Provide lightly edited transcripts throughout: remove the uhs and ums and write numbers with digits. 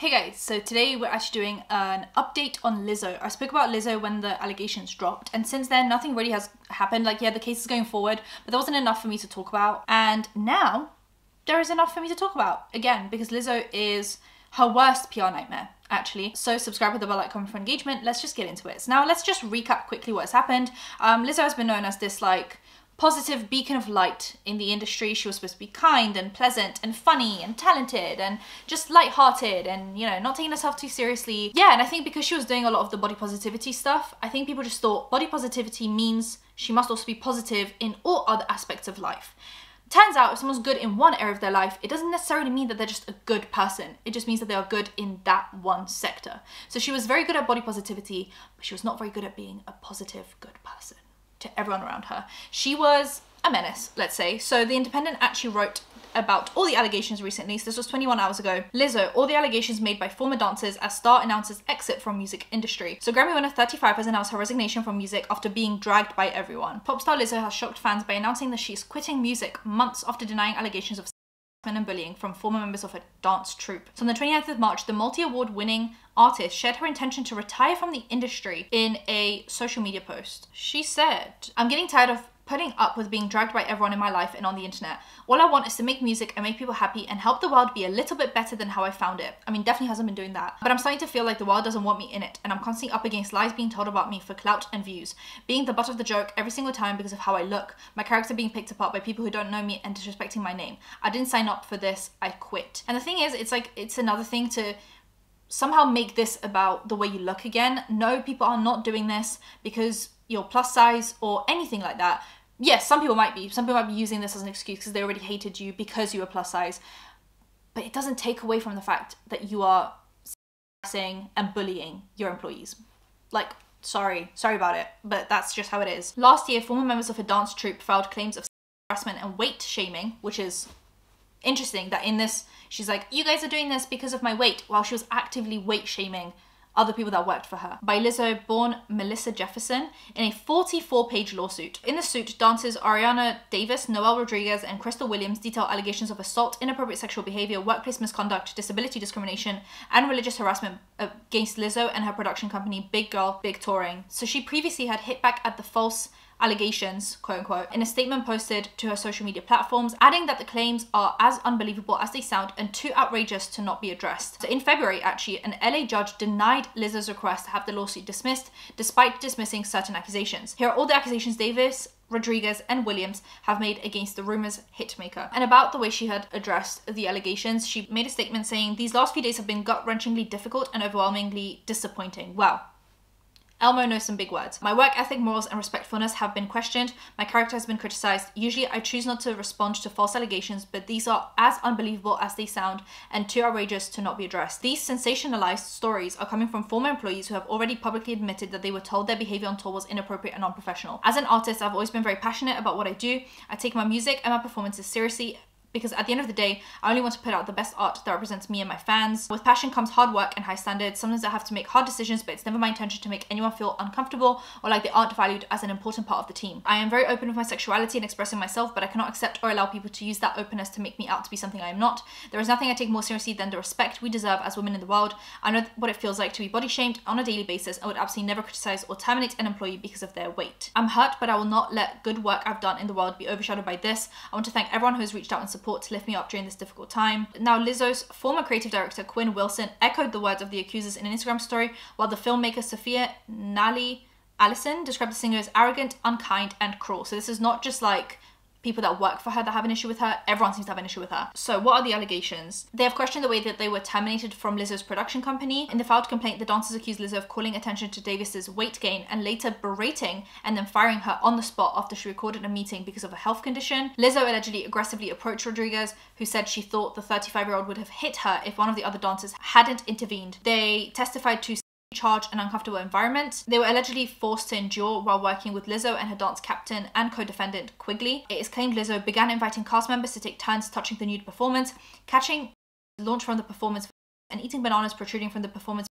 Hey guys, so today we're actually doing an update on Lizzo. I spoke about Lizzo when the allegations dropped, and since then nothing really has happened. Like, yeah, the case is going forward, but there wasn't enough for me to talk about. And now there is enough for me to talk about again, because Lizzo is her worst PR nightmare, actually. So subscribe with the bell icon for engagement. Let's just get into it. So now let's just recap quickly what has happened. Lizzo has been known as this like positive beacon of light in the industry. She was supposed to be kind and pleasant and funny and talented and just light-hearted and, you know, not taking herself too seriously. Yeah, and I think because she was doing a lot of the body positivity stuff, I think people just thought body positivity means she must also be positive in all other aspects of life. Turns out if someone's good in one area of their life, it doesn't necessarily mean that they're just a good person. It just means that they are good in that one sector. So she was very good at body positivity, but she was not very good at being a positive, good person to everyone around her. She was a menace, let's say. So The Independent actually wrote about all the allegations recently. So this was 21 hours ago. Lizzo, all the allegations made by former dancers as Star announces exit from music industry. So Grammy winner 35 has announced her resignation from music after being dragged by everyone. Pop star Lizzo has shocked fans by announcing that she's quitting music months after denying allegations of and bullying from former members of her dance troupe. So on the 29th of March, the multi-award winning artist shared her intention to retire from the industry in a social media post. She said, "I'm getting tired of putting up with being dragged by everyone in my life and on the internet. All I want is to make music and make people happy and help the world be a little bit better than how I found it." I mean, definitely hasn't been doing that. But I'm starting to feel like the world doesn't want me in it, and I'm constantly up against lies being told about me for clout and views. Being the butt of the joke every single time because of how I look. My character being picked apart by people who don't know me and disrespecting my name. I didn't sign up for this, I quit. And the thing is, it's another thing to somehow make this about the way you look again. No, people are not doing this because you're plus size or anything like that. Yes, some people might be. Some people might be using this as an excuse because they already hated you because you were plus size. But it doesn't take away from the fact that you are harassing and bullying your employees. Like, sorry about it, but that's just how it is. Last year, former members of her dance troupe filed claims of harassment and weight shaming, which is interesting that in this, she's like, you guys are doing this because of my weight, while she was actively weight shaming other people that worked for her. By Lizzo, born Melissa Jefferson, in a 44-page lawsuit. In the suit, dancers Ariana Davis, Noel Rodriguez, and Crystal Williams detail allegations of assault, inappropriate sexual behavior, workplace misconduct, disability discrimination, and religious harassment against Lizzo and her production company, Big Girl, Big Touring. So she previously had hit back at the false allegations, quote unquote, in a statement posted to her social media platforms, adding that the claims are as unbelievable as they sound and too outrageous to not be addressed. So in February, actually, an LA judge denied Lizzo's request to have the lawsuit dismissed, despite dismissing certain accusations. Here are all the accusations Davis, Rodriguez, and Williams have made against the rumors hitmaker. And about the way she had addressed the allegations, she made a statement saying, "These last few days have been gut-wrenchingly difficult and overwhelmingly disappointing." Wow. Elmo knows some big words. "My work ethic, morals, and respectfulness have been questioned. My character has been criticized. Usually I choose not to respond to false allegations, but these are as unbelievable as they sound and too outrageous to not be addressed. These sensationalized stories are coming from former employees who have already publicly admitted that they were told their behavior on tour was inappropriate and unprofessional. As an artist, I've always been very passionate about what I do. I take my music and my performances seriously, because at the end of the day, I only want to put out the best art that represents me and my fans. With passion comes hard work and high standards. Sometimes I have to make hard decisions, but it's never my intention to make anyone feel uncomfortable or like they aren't valued as an important part of the team. I am very open with my sexuality and expressing myself, but I cannot accept or allow people to use that openness to make me out to be something I am not. There is nothing I take more seriously than the respect we deserve as women in the world. I know what it feels like to be body shamed on a daily basis and would absolutely never criticize or terminate an employee because of their weight. I'm hurt, but I will not let good work I've done in the world be overshadowed by this. I want to thank everyone who has reached out in support to lift me up during this difficult time." Now, Lizzo's former creative director, Quinn Wilson, echoed the words of the accusers in an Instagram story, while the filmmaker Sophia Nali Allison described the singer as arrogant, unkind, and cruel. So this is not just like people that work for her that have an issue with her. Everyone seems to have an issue with her. So what are the allegations? They have questioned the way that they were terminated from Lizzo's production company. In the filed complaint, the dancers accused Lizzo of calling attention to Davis's weight gain and later berating and then firing her on the spot after she recorded a meeting because of a health condition. Lizzo allegedly aggressively approached Rodriguez, who said she thought the 35-year-old would have hit her if one of the other dancers hadn't intervened. They testified to charge an uncomfortable environment. They were allegedly forced to endure while working with Lizzo and her dance captain and co-defendant Quigley. It is claimed Lizzo began inviting cast members to take turns touching the nude performance, catching launch from the performance and eating bananas protruding from the performance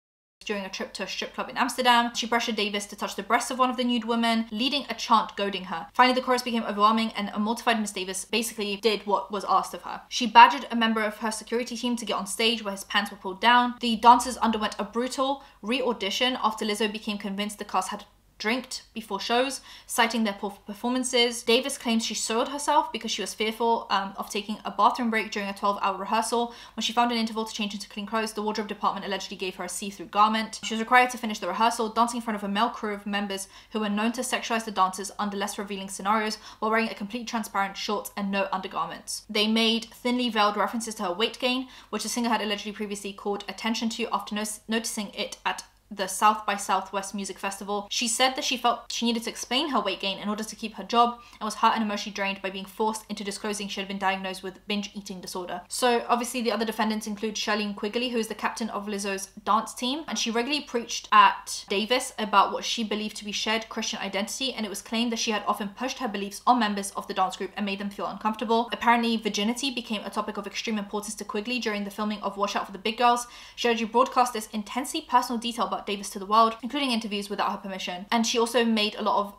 during a trip to a strip club in Amsterdam. She pressured Davis to touch the breasts of one of the nude women, leading a chant goading her. Finally, the chorus became overwhelming and a mortified Miss Davis basically did what was asked of her. She badgered a member of her security team to get on stage where his pants were pulled down. The dancers underwent a brutal re-audition after Lizzo became convinced the cast had drinked before shows, citing their poor performances. Davis claims she soiled herself because she was fearful of taking a bathroom break during a 12-hour rehearsal. When she found an interval to change into clean clothes, the wardrobe department allegedly gave her a see-through garment. She was required to finish the rehearsal, dancing in front of a male crew of members who were known to sexualize the dancers under less revealing scenarios while wearing a completely transparent shorts and no undergarments. They made thinly veiled references to her weight gain, which the singer had allegedly previously called attention to after noticing it at the South by Southwest Music Festival. She said that she felt she needed to explain her weight gain in order to keep her job and was hurt and emotionally drained by being forced into disclosing she had been diagnosed with binge eating disorder. So obviously the other defendants include Charlene Quigley, who is the captain of Lizzo's dance team, and she regularly preached at Davis about what she believed to be shared Christian identity, and it was claimed that she had often pushed her beliefs on members of the dance group and made them feel uncomfortable. Apparently virginity became a topic of extreme importance to Quigley during the filming of Watch Out for the Big Girls. She already broadcast this intensely personal detail about Davis to the world, including interviews without her permission. And she also made a lot of,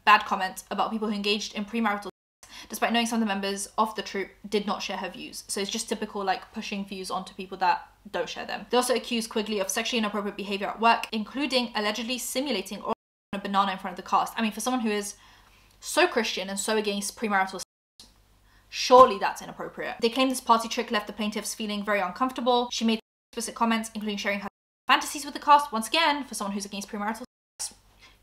bad comments about people who engaged in premarital sex, despite knowing some of the members of the troupe did not share her views. So it's just typical pushing views onto people that don't share them. They also accused Quigley of sexually inappropriate behavior at work, including allegedly simulating or a banana in front of the cast. I mean, for someone who is so Christian and so against premarital sex, surely that's inappropriate. They claim this party trick left the plaintiffs feeling very uncomfortable. She made explicit comments, including sharing her fantasies with the cast. Once again, for someone who's against premarital sex,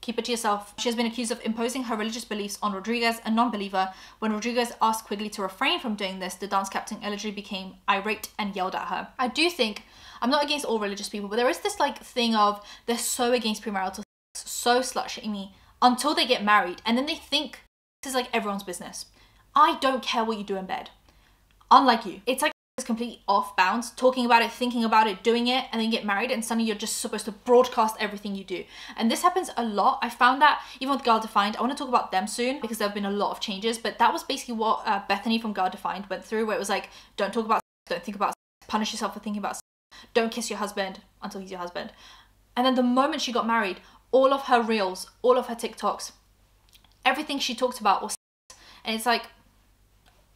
keep it to yourself. She has been accused of imposing her religious beliefs on Rodriguez, a non-believer. When Rodriguez asked Quigley to refrain from doing this, the dance captain allegedly became irate and yelled at her. I do think, I'm not against all religious people, but there is this thing of they're so against premarital sex, so slut-shamey until they get married, and then they think this is everyone's business. I don't care what you do in bed. Unlike you. It's completely off bounds, talking about it, thinking about it, doing it, and then get married and suddenly you're just supposed to broadcast everything you do. And this happens a lot. I found that even with Girl Defined, I want to talk about them soon because there have been a lot of changes, but that was basically what Bethany from Girl Defined went through, where it was don't talk about sex, don't think about sex, punish yourself for thinking about sex, don't kiss your husband until he's your husband. And then the moment she got married, all of her reels, all of her TikToks, everything she talked about was sex. And it's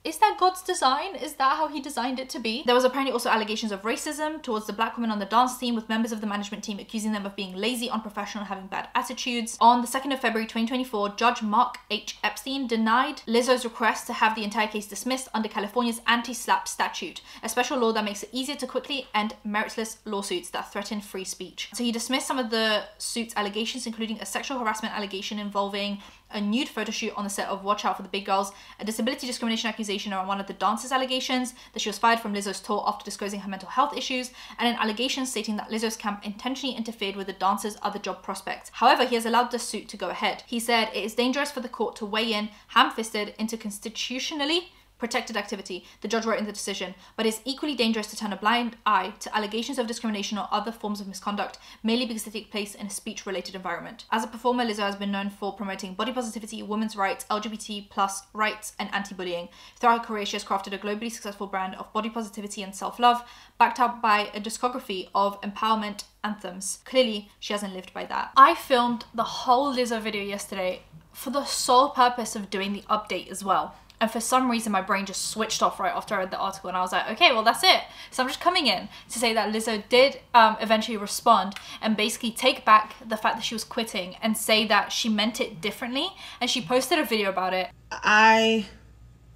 is that God's design? Is that how he designed it to be? There was apparently also allegations of racism towards the black women on the dance team, with members of the management team accusing them of being lazy, unprofessional, and having bad attitudes. On the 2nd of February 2024, Judge Mark H. Epstein denied Lizzo's request to have the entire case dismissed under California's anti-SLAPP statute, a special law that makes it easier to quickly end meritless lawsuits that threaten free speech. So he dismissed some of the suit's allegations, including a sexual harassment allegation involving a nude photo shoot on the set of Watch Out for the Big Girls, a disability discrimination accusation around one of the dancers' allegations that she was fired from Lizzo's tour after disclosing her mental health issues, and an allegation stating that Lizzo's camp intentionally interfered with the dancer's other job prospects. However, he has allowed the suit to go ahead. He said it is dangerous for the court to weigh in ham-fisted into constitutionally protected activity, the judge wrote in the decision, but it's equally dangerous to turn a blind eye to allegations of discrimination or other forms of misconduct merely because they take place in a speech-related environment. As a performer, Lizzo has been known for promoting body positivity, women's rights, LGBT+ rights, and anti-bullying. Throughout her career, she has crafted a globally successful brand of body positivity and self-love, backed up by a discography of empowerment anthems. Clearly, she hasn't lived by that. I filmed the whole Lizzo video yesterday for the sole purpose of doing the update as well. And for some reason, my brain just switched off right after I read the article, and I was like, okay, well, that's it. So I'm just coming in to say that Lizzo did eventually respond and basically take back the fact that she was quitting and say that she meant it differently. And she posted a video about it. I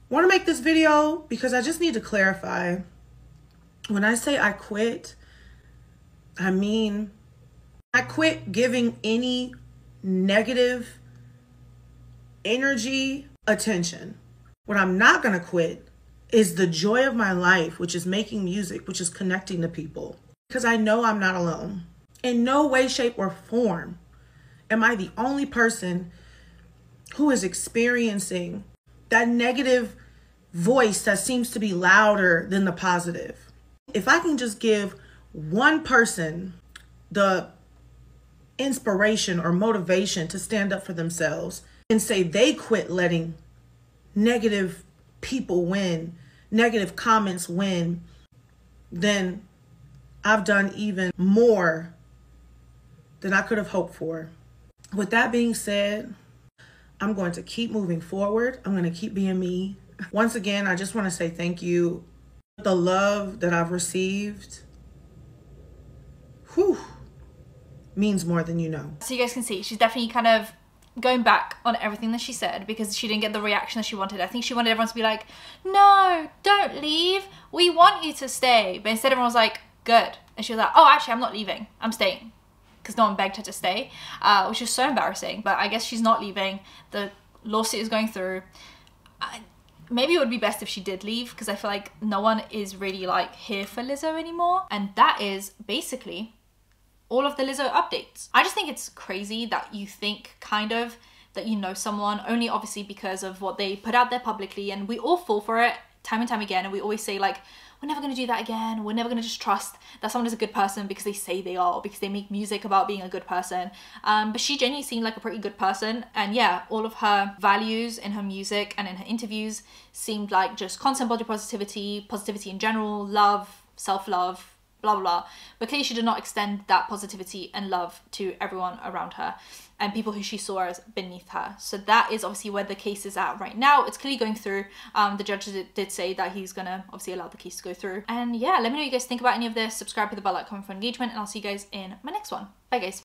want to make this video because I just need to clarify. When I say I quit, I mean I quit giving any negative energy attention. What I'm not going to quit is the joy of my life, which is making music, which is connecting to people. Because I know I'm not alone. In no way, shape, or form am I the only person who is experiencing that negative voice that seems to be louder than the positive. If I can just give one person the inspiration or motivation to stand up for themselves and say they quit letting negative people win, negative comments win, then I've done even more than I could have hoped for. With that being said, I'm going to keep moving forward. I'm going to keep being me. Once again, I just want to say thank you. The love that I've received, means more than you know. So you guys can see, she's definitely kind of going back on everything that she said because she didn't get the reaction that she wanted. I think she wanted everyone to be like, no, don't leave. We want you to stay. But instead everyone was like, good. And she was like, oh, actually, I'm not leaving. I'm staying. Because no one begged her to stay, which is so embarrassing. But I guess she's not leaving. The lawsuit is going through. Maybe it would be best if she did leave because I feel like no one is really like here for Lizzo anymore. And that is basically all of the Lizzo updates. I just think it's crazy that you think kind of that you know someone only obviously because of what they put out there publicly, and we all fall for it time and time again, and we always say like, we're never going to do that again. We're never going to just trust that someone is a good person because they say they are, or because they make music about being a good person. But she genuinely seemed like a pretty good person. And yeah, all of her values in her music and in her interviews seemed like just constant body positivity, positivity in general, love, self-love, blah, blah, blah. But clearly she did not extend that positivity and love to everyone around her and people who she saw as beneath her. So that is obviously where the case is at right now. It's clearly going through. The judge did say that he's gonna obviously allow the case to go through. And yeah, let me know what you guys think about any of this. Subscribe, hit the bell, like, comment for engagement, and I'll see you guys in my next one. Bye guys.